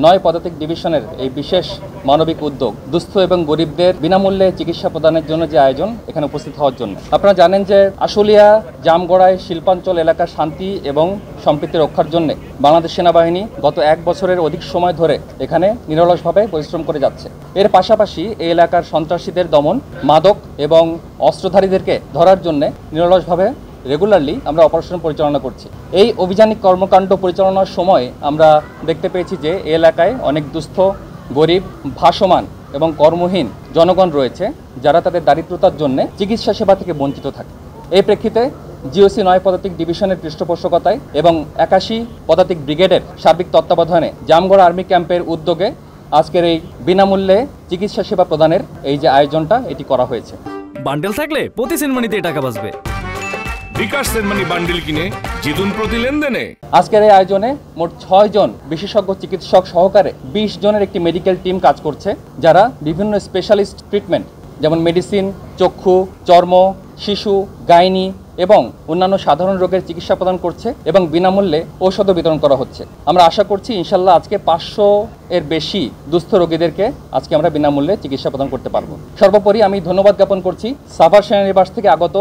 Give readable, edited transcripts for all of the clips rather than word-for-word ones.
9 পদাতিক ডিভিশনের এই বিশেষ মানবিক উদ্যোগ দুস্থ এবং গরিবদের বিনামূল্যে চিকিৎসা প্রদানের জন্য যে আয়োজন এখানে উপস্থিত হওয়ার জন্য। আপনারা জানেন যে আশুলিয়া জামগড়ায় শিল্পাঞ্চল এলাকার শান্তি এবং সম্প্রীতি রক্ষার জন্য বাংলাদেশ সেনাবাহিনী গত 1 বছরের অধিক সময় ধরে এখানে নিরলসভাবে পরিশ্রম করে যাচ্ছে। এর পাশাপাশি এই এলাকার সন্ত্রাসীদের দমন, মাদক এবং অস্ত্রধারীদেরকে ধরার জন্য নিরলসভাবে রেগুলারলি আমরা অপারেশন পরিচালনা করছি। এই অভিযানিক কর্মকাণ্ড পরিচালনার সময় আমরা দেখতে পেয়েছি যে এই এলাকায় অনেক দুস্থ, গরিব, ভাসমান এবং কর্মহীন জনগণ রয়েছে যারা তাদের দারিদ্রতার জন্য চিকিৎসা সেবা থেকে বঞ্চিত থাকে। এই প্রেক্ষিতে জিওসি 9 পদাতিক ডিভিশনের পৃষ্ঠপোষকতায় এবং 81 পদাতিক ব্রিগেডের সার্বিক তত্ত্বাবধানে জামগড়া আর্মি ক্যাম্পের উদ্যোগে আজকের এই বিনামূল্যে চিকিৎসা সেবা প্রদানের এই যে আয়োজনটা এটি করা হয়েছে। বান্ডেল থাকলে প্রতি সেনমানিতে টাকা বাঁচবে। বিকাশ সেনমানি বান্ডেল কিনে জিতুন প্রতি লেনদেনে। আজকের এই আয়োজনে মোট 6 জন বিশেষজ্ঞ চিকিৎসক সহকারে 20 জনের একটি মেডিকেল টিম কাজ করছে, যারা বিভিন্ন স্পেশালিস্ট ট্রিটমেন্ট যেমন মেডিসিন, চক্ষু, চর্ম, শিশু, গাইনি এবং অন্যান্য সাধারণ রোগের চিকিৎসা প্রদান করছে এবং বিনামূল্যে ঔষধও বিতরণ করা হচ্ছে। আমরা আশা করছি ইনশাল্লাহ আজকে 500 এর বেশি দুস্থ রোগীদেরকে আজকে আমরা বিনামূল্যে চিকিৎসা প্রদান করতে পারবো। সর্বোপরি আমি ধন্যবাদ জ্ঞাপন করছি সাভার সেনানিবাস থেকে আগত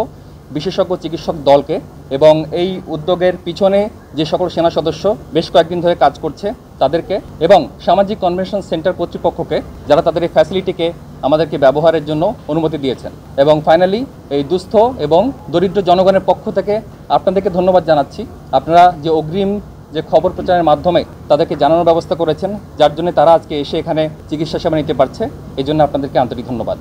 বিশেষজ্ঞ চিকিৎসক দলকে এবং এই উদ্যোগের পিছনে যে সকল সেনা সদস্য বেশ কয়েকদিন ধরে কাজ করছে তাদেরকে এবং সামাজিক কনভেনশন সেন্টার কর্তৃপক্ষকে যারা তাদের এই ফ্যাসিলিটিকে আমাদেরকে ব্যবহারের জন্য অনুমতি দিয়েছেন। এবং ফাইনালি এই দুস্থ এবং দরিদ্র জনগণের পক্ষ থেকে আপনাদেরকে ধন্যবাদ জানাচ্ছি। আপনারা যে অগ্রিম যে খবর প্রচারের মাধ্যমে তাদেরকে জানানোর ব্যবস্থা করেছেন, যার জন্য তারা আজকে এসে এখানে চিকিৎসা সেবা নিতে পারছে, এই জন্য আপনাদেরকে আন্তরিক ধন্যবাদ।